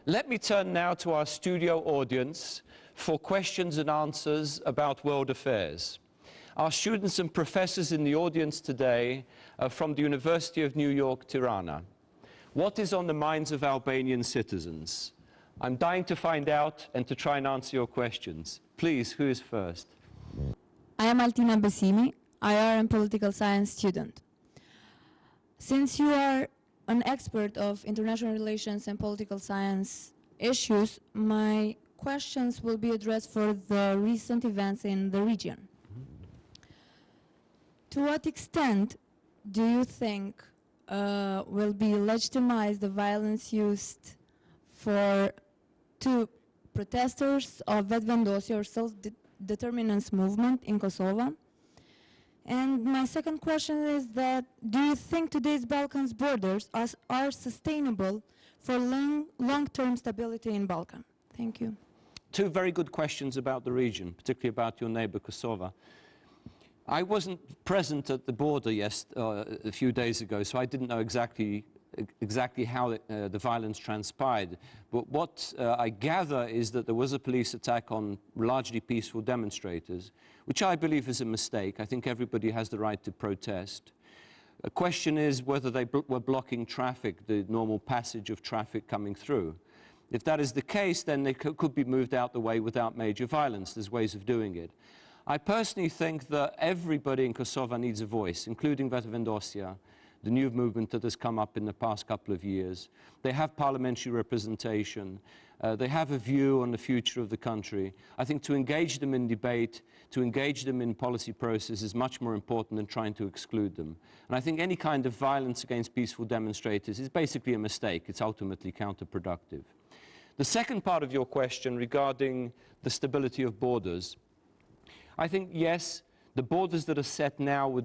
Let me turn now to our studio audience for questions and answers about world affairs. Our students and professors in the audience today are from the University of New York, Tirana. What is on the minds of Albanian citizens? I'm dying to find out and to try and answer your questions. Please, who is first? I am Altina Besimi, IR and political science student. Since you are an expert of international relations and political science issues, my questions will be addressed for the recent events in the region. To what extent do you think will be legitimized the violence used for two protesters of Vetëvendosje or self-determinance movement in Kosovo? And my second question is that, do you think today's Balkans borders are sustainable for long-term stability in Balkan? Thank you. Two very good questions about the region, particularly about your neighbor Kosovo. I wasn't present at the border a few days ago, so I didn't know exactly how the violence transpired. But what I gather is that there was a police attack on largely peaceful demonstrators, which I believe is a mistake. I think everybody has the right to protest. The question is whether they were blocking traffic, the normal passage of traffic coming through. If that is the case, then they could be moved out the way without major violence. There's ways of doing it. I personally think that everybody in Kosovo needs a voice, including Vetëvendosje, the new movement that has come up in the past couple of years. They have parliamentary representation. They have a view on the future of the country. I think to engage them in debate, to engage them in policy process is much more important than trying to exclude them. And I think any kind of violence against peaceful demonstrators is basically a mistake. It's ultimately counterproductive. The second part of your question regarding the stability of borders, I think, yes, the borders that are set now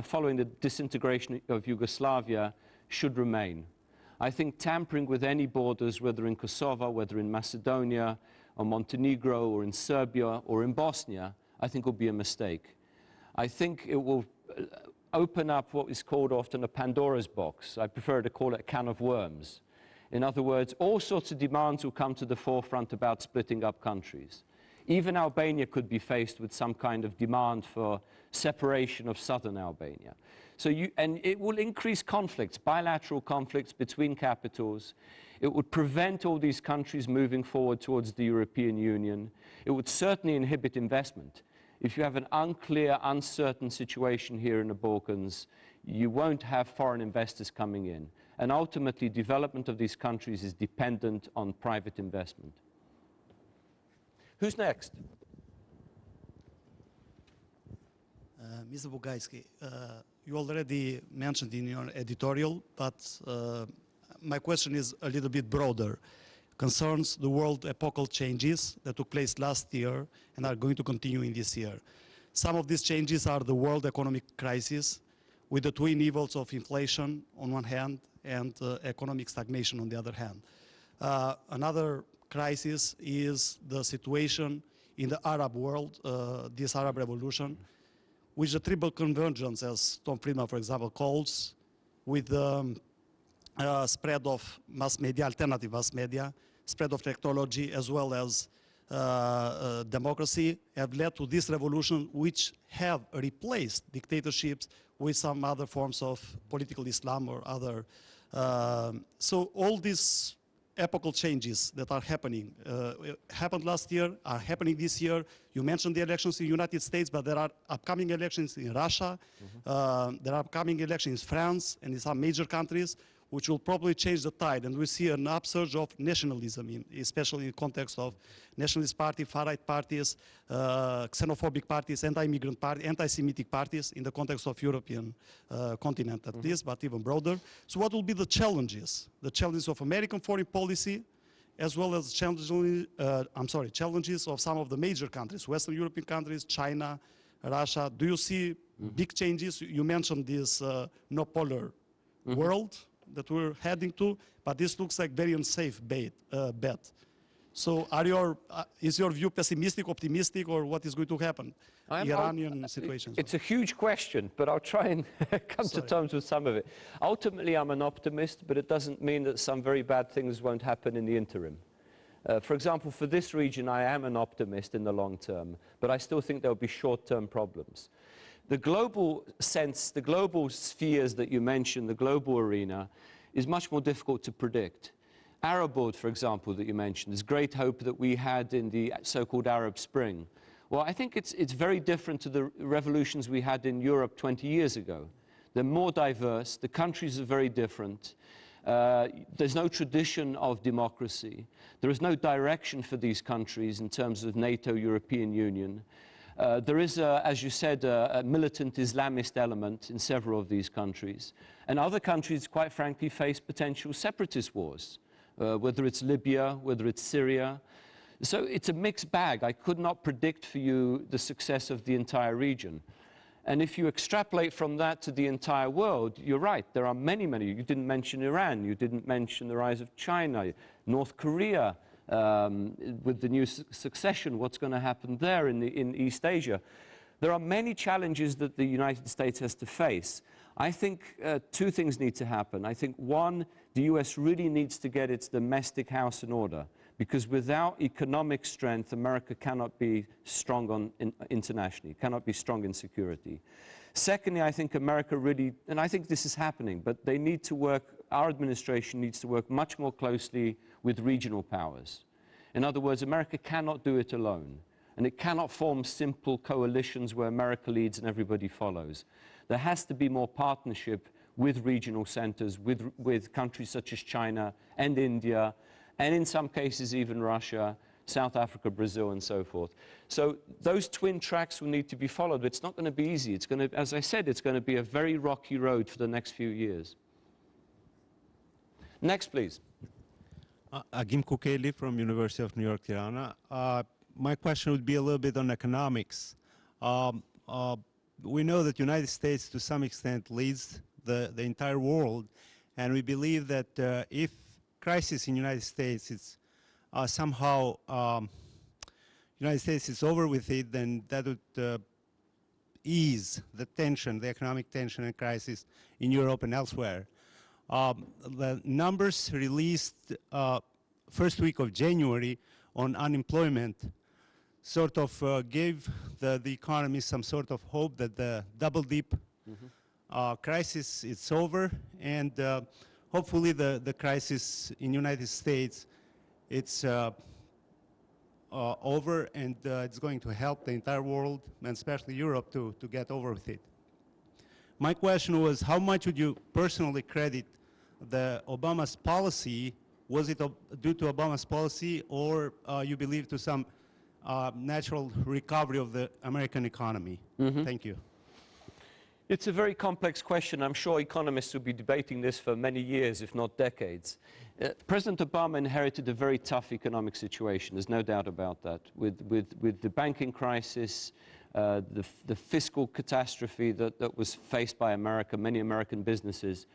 following the disintegration of Yugoslavia should remain. I think tampering with any borders, whether in Kosovo, whether in Macedonia, or Montenegro, or in Serbia, or in Bosnia, I think will be a mistake. I think it will open up what is called often a Pandora's box. I prefer to call it a can of worms. In other words, all sorts of demands will come to the forefront about splitting up countries. Even Albania could be faced with some kind of demand for separation of southern Albania. And it will increase conflicts, bilateral conflicts between capitals. It would prevent all these countries moving forward towards the European Union. It would certainly inhibit investment. If you have an unclear, uncertain situation here in the Balkans, you won't have foreign investors coming in. And ultimately, development of these countries is dependent on private investment. Who's next? Mr. Bugajski, you already mentioned in your editorial, but my question is a little bit broader. Concerns the world epochal changes that took place last year and are going to continue in this year. Some of these changes are the world economic crisis, with the twin evils of inflation on one hand and economic stagnation on the other hand. Another crisis is the situation in the Arab world, this Arab revolution, with the triple convergence, as Tom Friedman, for example, calls, with the spread of mass media, alternative mass media, spread of technology, as well as democracy, have led to this revolution, which have replaced dictatorships with some other forms of political Islam or other. So all these epochal changes that are happening, happened last year, are happening this year. You mentioned the elections in the United States, but there are upcoming elections in Russia. There are upcoming elections in France and in some major countries, which will probably change the tide. And we see an upsurge of nationalism, especially in the context of nationalist parties, far-right parties, xenophobic parties, anti-immigrant parties, anti-Semitic parties in the context of European continent at least, but even broader. So what will be the challenges? The challenges of American foreign policy, as well as challenges of some of the major countries, Western European countries, China, Russia. Do you see big changes? You mentioned this no polar world that we're heading to, but this looks like very unsafe bet. So is your view pessimistic, optimistic, or what is going to happen? Iranian situation. It's a huge question, but I'll try and come to terms with some of it. Ultimately, I'm an optimist, but it doesn't mean that some very bad things won't happen in the interim. For example, for this region, I am an optimist in the long term, but I still think there'll be short-term problems. The global sense, the global spheres that you mentioned, the global arena, is much more difficult to predict. Arab world, for example, that you mentioned, there's great hope that we had in the so-called Arab Spring. Well, I think it's very different to the revolutions we had in Europe 20 years ago. They're more diverse, the countries are very different, there's no tradition of democracy, there is no direction for these countries in terms of NATO, European Union. There is, as you said, a militant Islamist element in several of these countries. And other countries, quite frankly, face potential separatist wars. Whether it's Libya, whether it's Syria. So it's a mixed bag. I could not predict for you the success of the entire region. And if you extrapolate from that to the entire world, you're right, there are many, many. You didn't mention Iran, you didn't mention the rise of China, North Korea, with the new succession, what's going to happen there in East Asia. There are many challenges that the United States has to face. I think two things need to happen. I think one, the US really needs to get its domestic house in order, because without economic strength, America cannot be strong internationally, cannot be strong in security. Secondly, I think America really, and I think this is happening, but they need to work, our administration needs to work much more closely with regional powers. In other words, America cannot do it alone, and it cannot form simple coalitions where America leads and everybody follows. There has to be more partnership with regional centers, with countries such as China and India, and in some cases even Russia, South Africa, Brazil, and so forth. So those twin tracks will need to be followed. It's not going to be easy. It's going to, as I said, it's going to be a very rocky road for the next few years. Next, please. Agim Kukeli from University of New York, Tirana. My question would be a little bit on economics. We know that the United States, to some extent, leads the entire world, and we believe that if crisis in the United States is somehow United States is over with it, then that would ease the tension, the economic tension and crisis in Europe and elsewhere. The numbers released first week of January on unemployment sort of gave the economy some sort of hope that the double dip crisis is over, and hopefully the crisis in the United States, it's over, and it's going to help the entire world, and especially Europe, to get over with it. My question was, how much would you personally credit the Obama's policy? Was it due to Obama's policy, or you believe to some natural recovery of the American economy? Thank you. It's a very complex question. I'm sure economists will be debating this for many years, if not decades. President Obama inherited a very tough economic situation. There's no doubt about that. With the banking crisis, the fiscal catastrophe that was faced by America, many American businesses.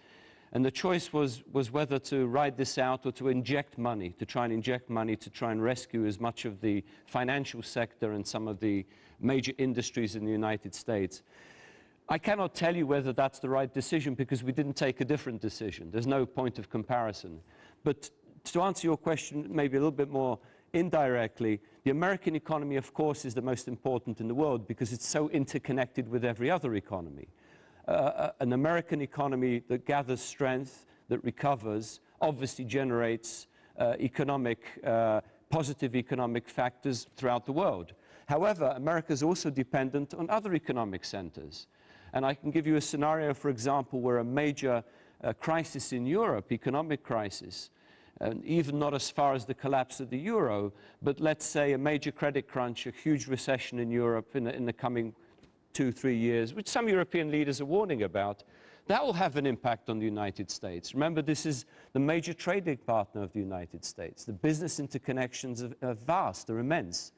And the choice was whether to ride this out or to inject money, to try and rescue as much of the financial sector and some of the major industries in the United States. I cannot tell you whether that's the right decision because we didn't take a different decision. There's no point of comparison. But to answer your question maybe a little bit more indirectly, the American economy, of course, is the most important in the world because it's so interconnected with every other economy. An American economy that gathers strength, that recovers, obviously generates positive economic factors throughout the world. However, America is also dependent on other economic centers. And I can give you a scenario, for example, where a major crisis in Europe, economic crisis, even not as far as the collapse of the euro, but let's say a major credit crunch, a huge recession in Europe in the coming 2-3 years, which some European leaders are warning about, that will have an impact on the United States. Remember, this is the major trading partner of the United States. The business interconnections are vast, they're immense.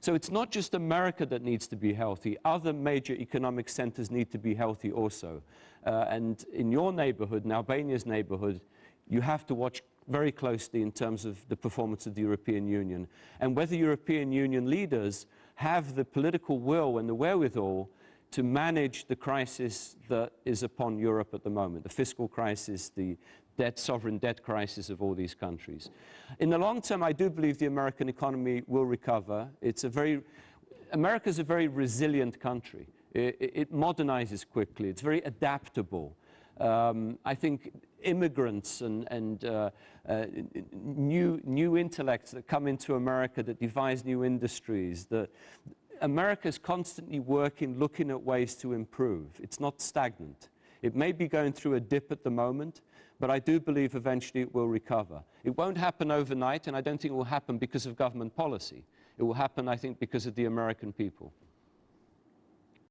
So it's not just America that needs to be healthy. Other major economic centers need to be healthy also. And in your neighborhood, in Albania's neighborhood, you have to watch very closely in terms of the performance of the European Union, and whether European Union leaders have the political will and the wherewithal to manage the crisis that is upon Europe at the moment, the fiscal crisis, the sovereign debt crisis of all these countries. In the long term, I do believe the American economy will recover. America's a very resilient country. It modernizes quickly. It's very adaptable. I think immigrants and new intellects that come into America that devise new industries, America is constantly working, looking at ways to improve. It's not stagnant. It may be going through a dip at the moment, but I do believe eventually it will recover. It won't happen overnight, and I don't think it will happen because of government policy. It will happen, I think, because of the American people.